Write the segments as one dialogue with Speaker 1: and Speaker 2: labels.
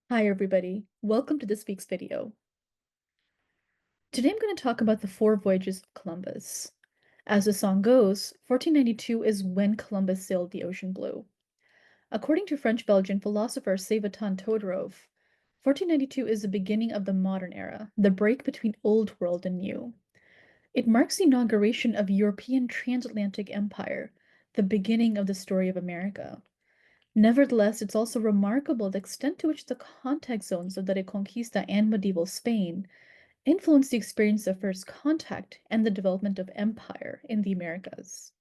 Speaker 1: Hi everybody, welcome to this week's video. Today I'm going to talk about the four voyages of Columbus. As the song goes, 1492 is when Columbus sailed the ocean blue. According to French-Belgian philosopher Savaton Todorov, 1492 is the beginning of the modern era, the break between old world and new. It marks the inauguration of European transatlantic empire, the beginning of the story of America. Nevertheless, it's also remarkable the extent to which the context zones of the Reconquista and medieval Spain influenced the experience of first contact and the development of empire in the Americas.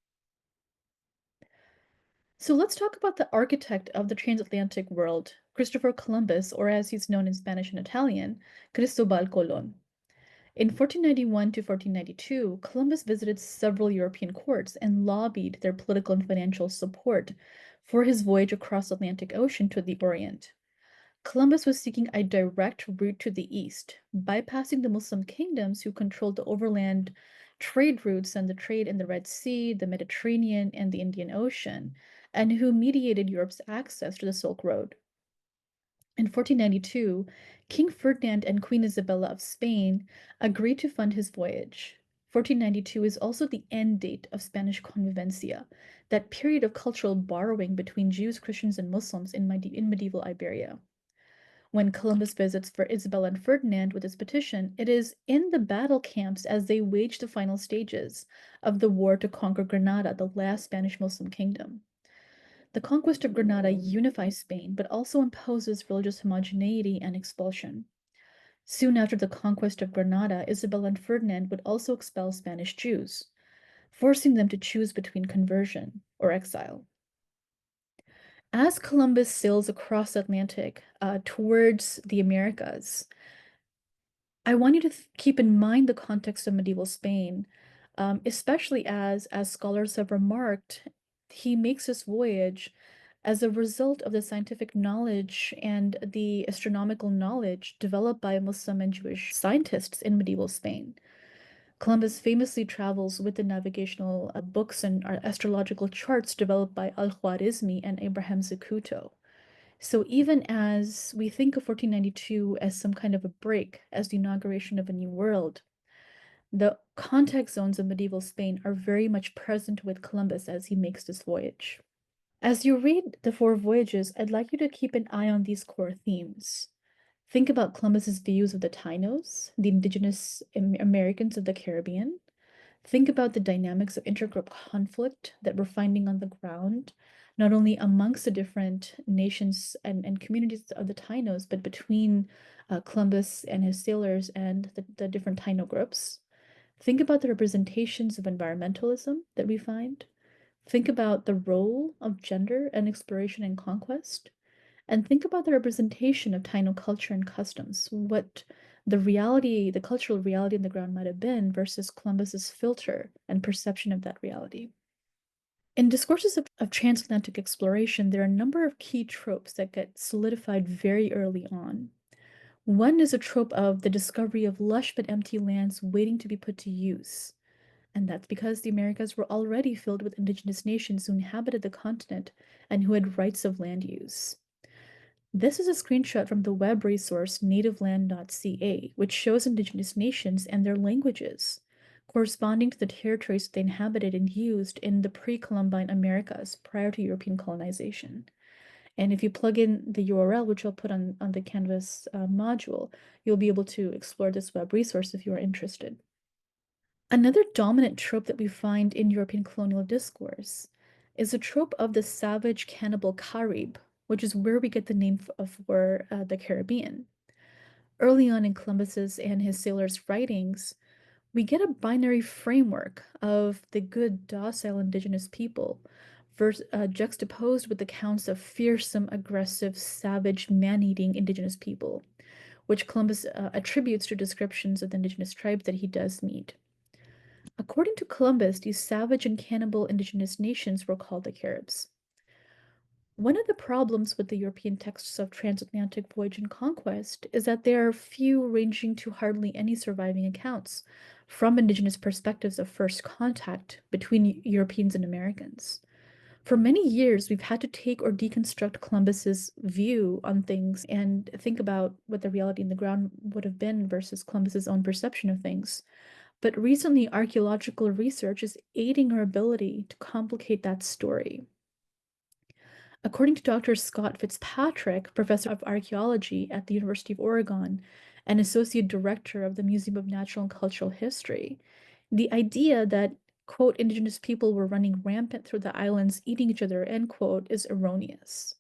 Speaker 1: So let's talk about the architect of the transatlantic world, Christopher Columbus, or as he's known in Spanish and Italian, Cristobal Colon. In 1491 to 1492, Columbus visited several European courts and lobbied their political and financial support for his voyage across the Atlantic Ocean to the Orient. Columbus was seeking a direct route to the east, bypassing the Muslim kingdoms who controlled the overland trade routes and the trade in the Red Sea, the Mediterranean, and the Indian Ocean, and who mediated Europe's access to the Silk Road. In 1492, King Ferdinand and Queen Isabella of Spain agreed to fund his voyage. 1492 is also the end date of Spanish convivencia, that period of cultural borrowing between Jews, Christians, and Muslims in medieval Iberia. When Columbus visits for Isabella and Ferdinand with his petition, it is in the battle camps as they wage the final stages of the war to conquer Granada, the last Spanish Muslim kingdom. The conquest of Granada unifies Spain, but also imposes religious homogeneity and expulsion. Soon after the conquest of Granada, Isabella and Ferdinand would also expel Spanish Jews, forcing them to choose between conversion or exile. As Columbus sails across the Atlantic towards the Americas, I want you to keep in mind the context of medieval Spain, especially as scholars have remarked, he makes this voyage as a result of the scientific knowledge and the astronomical knowledge developed by Muslim and Jewish scientists in medieval Spain. Columbus famously travels with the navigational books and astrological charts developed by Al-Khwarizmi and Abraham Zacuto. So even as we think of 1492 as some kind of a break, as the inauguration of a new world, the context zones of medieval Spain are very much present with Columbus as he makes this voyage. As you read the four voyages, I'd like you to keep an eye on these core themes. Think about Columbus's views of the Tainos, the indigenous Americans of the Caribbean. Think about the dynamics of intergroup conflict that we're finding on the ground, not only amongst the different nations and communities of the Tainos, but between Columbus and his sailors and the different Taino groups. Think about the representations of environmentalism that we find. Think about the role of gender and exploration and conquest. And think about the representation of Taino culture and customs, what the reality, the cultural reality on the ground might have been versus Columbus's filter and perception of that reality. In discourses of transatlantic exploration, there are a number of key tropes that get solidified very early on. One is a trope of the discovery of lush but empty lands waiting to be put to use. And that's because the Americas were already filled with indigenous nations who inhabited the continent and who had rights of land use. This is a screenshot from the web resource nativeland.ca, which shows indigenous nations and their languages, corresponding to the territories they inhabited and used in the pre-Columbine Americas prior to European colonization. And if you plug in the URL, which I'll put on the Canvas module, you'll be able to explore this web resource if you are interested. Another dominant trope that we find in European colonial discourse is a trope of the savage cannibal Carib, which is where we get the name for the Caribbean. Early on in Columbus's and his sailors' writings, we get a binary framework of the good, docile indigenous people juxtaposed with accounts of fearsome, aggressive, savage, man-eating indigenous people, which Columbus attributes to descriptions of the indigenous tribes that he does meet. According to Columbus, these savage and cannibal indigenous nations were called the Caribs. One of the problems with the European texts of transatlantic voyage and conquest is that there are few, ranging to hardly any surviving accounts from indigenous perspectives of first contact between Europeans and Americans. For many years, we've had to take or deconstruct Columbus's view on things and think about what the reality in the ground would have been versus Columbus's own perception of things. But recently, archaeological research is aiding our ability to complicate that story. According to Dr. Scott Fitzpatrick, professor of archaeology at the University of Oregon and associate director of the Museum of Natural and Cultural History, the idea that, quote, indigenous people were running rampant through the islands, eating each other, end quote, is erroneous.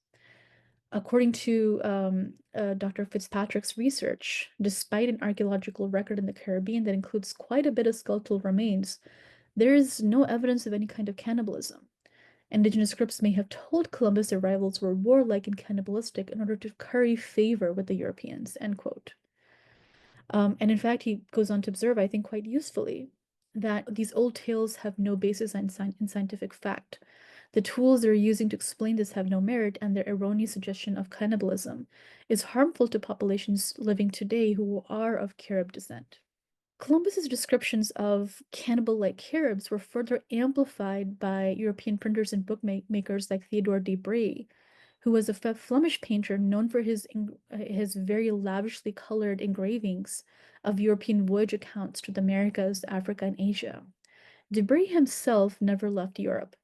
Speaker 1: According to Dr. Fitzpatrick's research, despite an archaeological record in the Caribbean that includes quite a bit of skeletal remains, there is no evidence of any kind of cannibalism. Indigenous groups may have told Columbus their rivals were warlike and cannibalistic in order to curry favor with the Europeans, end quote. And in fact, he goes on to observe, I think quite usefully, that these old tales have no basis in scientific fact. The tools they're using to explain this have no merit, and their erroneous suggestion of cannibalism is harmful to populations living today who are of Carib descent. Columbus's descriptions of cannibal-like Caribs were further amplified by European printers and bookmakers like Theodore de Bry, who was a Flemish painter known for his very lavishly colored engravings of European voyage accounts to the Americas, Africa, and Asia. De Bry himself never left Europe.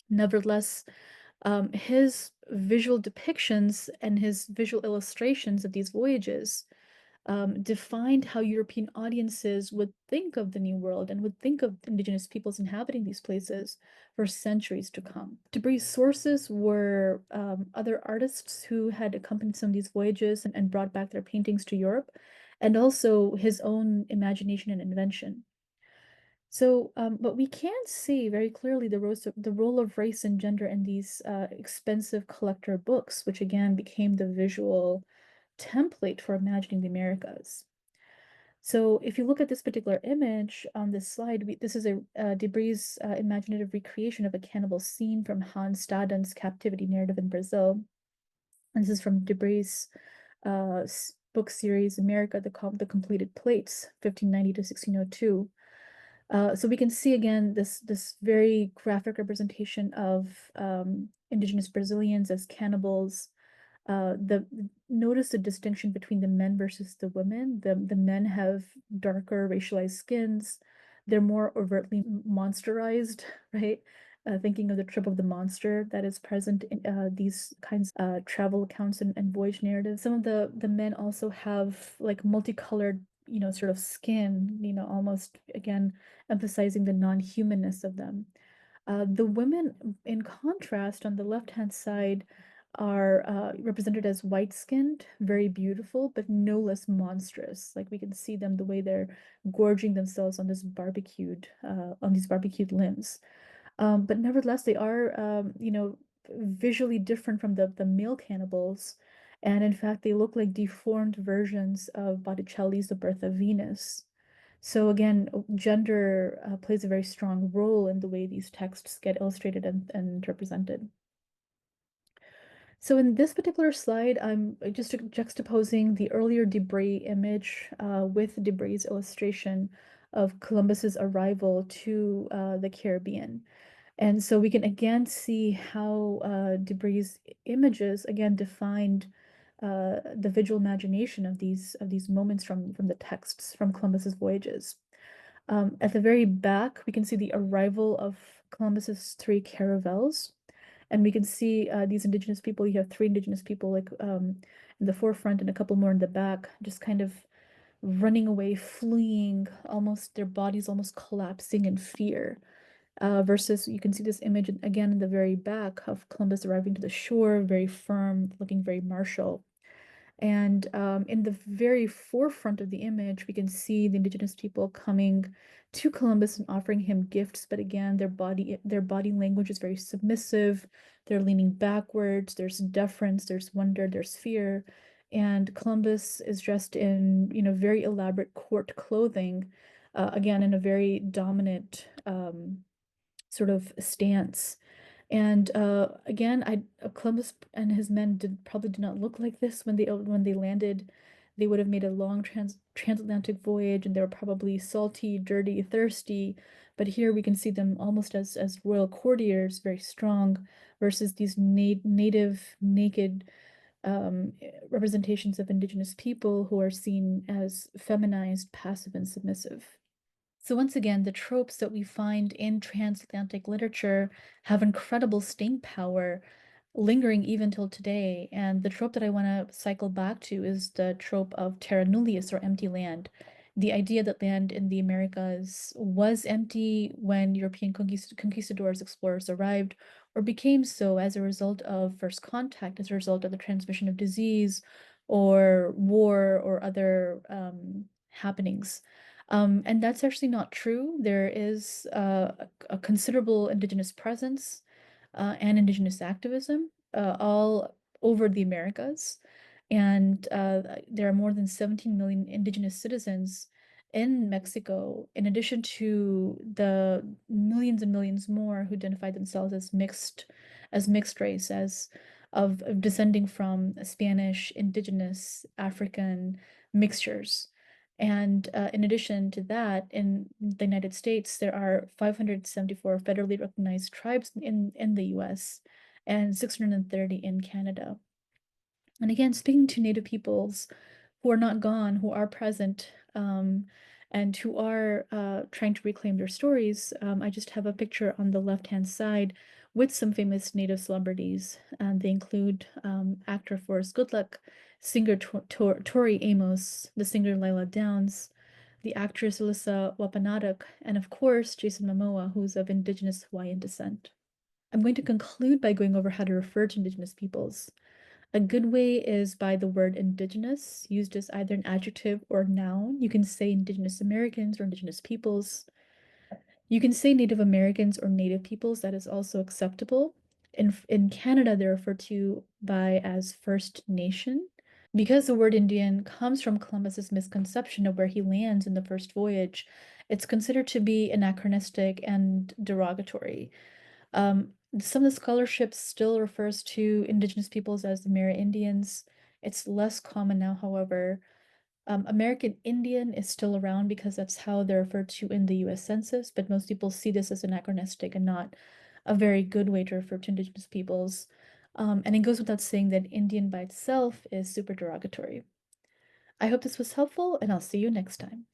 Speaker 1: Nevertheless, his visual depictions and his visual illustrations of these voyages defined how European audiences would think of the New World and would think of indigenous peoples inhabiting these places for centuries to come. Debris' sources were other artists who had accompanied some of these voyages and brought back their paintings to Europe, and also his own imagination and invention. So, but we can see very clearly the role of race and gender in these expensive collector books, which again became the visual template for imagining the Americas. So if you look at this particular image on this slide, this is a Debris' imaginative recreation of a cannibal scene from Hans Staden's captivity narrative in Brazil. And this is from Debris' book series, America, the Completed Plates, 1590 to 1602. So we can see again this very graphic representation of indigenous Brazilians as cannibals. Notice the distinction between the men versus the women. The men have darker racialized skins. They're more overtly monsterized, right? Thinking of the trip of the monster that is present in these kinds of travel accounts and voyage narratives. Some of the men also have like multicolored, sort of skin, almost again emphasizing the non-humanness of them. The women, in contrast, on the left-hand side, are represented as white-skinned, very beautiful, but no less monstrous. Like we can see them the way they're gorging themselves on on these barbecued limbs. But nevertheless, they are, visually different from the male cannibals. And in fact, they look like deformed versions of Botticelli's The Birth of Venus. So again, gender plays a very strong role in the way these texts get illustrated and represented. So in this particular slide, I'm just juxtaposing the earlier Debris image with Debris' illustration of Columbus's arrival to the Caribbean. And so we can again see how Debris' images again defined the visual imagination of these moments from the texts from Columbus's voyages. At the very back, we can see the arrival of Columbus's three caravels, and we can see these indigenous people. You have three indigenous people, like in the forefront, and a couple more in the back, just kind of running away, fleeing, almost their bodies almost collapsing in fear. Versus you can see this image again in the very back of Columbus arriving to the shore, very firm, looking very martial. And in the very forefront of the image, we can see the indigenous people coming to Columbus and offering him gifts. But again, their body language is very submissive. They're leaning backwards. There's deference. There's wonder. There's fear. And Columbus is dressed in, very elaborate court clothing, again in a very dominant sort of stance. And Columbus and his men probably did not look like this when they landed They would have made a long transatlantic voyage, and they were probably salty, dirty, thirsty. But here we can see them almost as royal courtiers, very strong, versus these native, naked representations of indigenous people who are seen as feminized, passive, and submissive. So once again, the tropes that we find in transatlantic literature have incredible staying power, lingering even till today. And the trope that I want to cycle back to is the trope of terra nullius, or empty land. The idea that land in the Americas was empty when European conquistadors, explorers arrived, or became so as a result of first contact, as a result of the transmission of disease or war or other happenings. And that's actually not true. There is a considerable indigenous presence and indigenous activism all over the Americas. And there are more than 17 million indigenous citizens in Mexico, in addition to the millions and millions more who identify themselves as mixed race, as of descending from Spanish, indigenous, African mixtures. And in addition to that, in the United States, there are 574 federally recognized tribes in the US and 630 in Canada. And again, speaking to Native peoples who are not gone, who are present, and who are trying to reclaim their stories, I just have a picture on the left-hand side with some famous Native celebrities. They include actor Forrest Goodluck, singer Tori Amos, the singer Lila Downs, the actress Alyssa Wapanadok, and of course, Jason Momoa, who's of Indigenous Hawaiian descent. I'm going to conclude by going over how to refer to Indigenous peoples. A good way is by the word indigenous, used as either an adjective or noun. You can say Indigenous Americans or Indigenous peoples. You can say Native Americans or Native peoples, that is also acceptable. In Canada, they're referred to by as First Nation. Because the word Indian comes from Columbus's misconception of where he lands in the first voyage, it's considered to be anachronistic and derogatory. Some of the scholarship still refers to indigenous peoples as the Amerindians. It's less common now, however. American Indian is still around because that's how they're referred to in the US Census, but most people see this as anachronistic and not a very good way to refer to indigenous peoples. And it goes without saying that Indian by itself is super derogatory. I hope this was helpful, and I'll see you next time.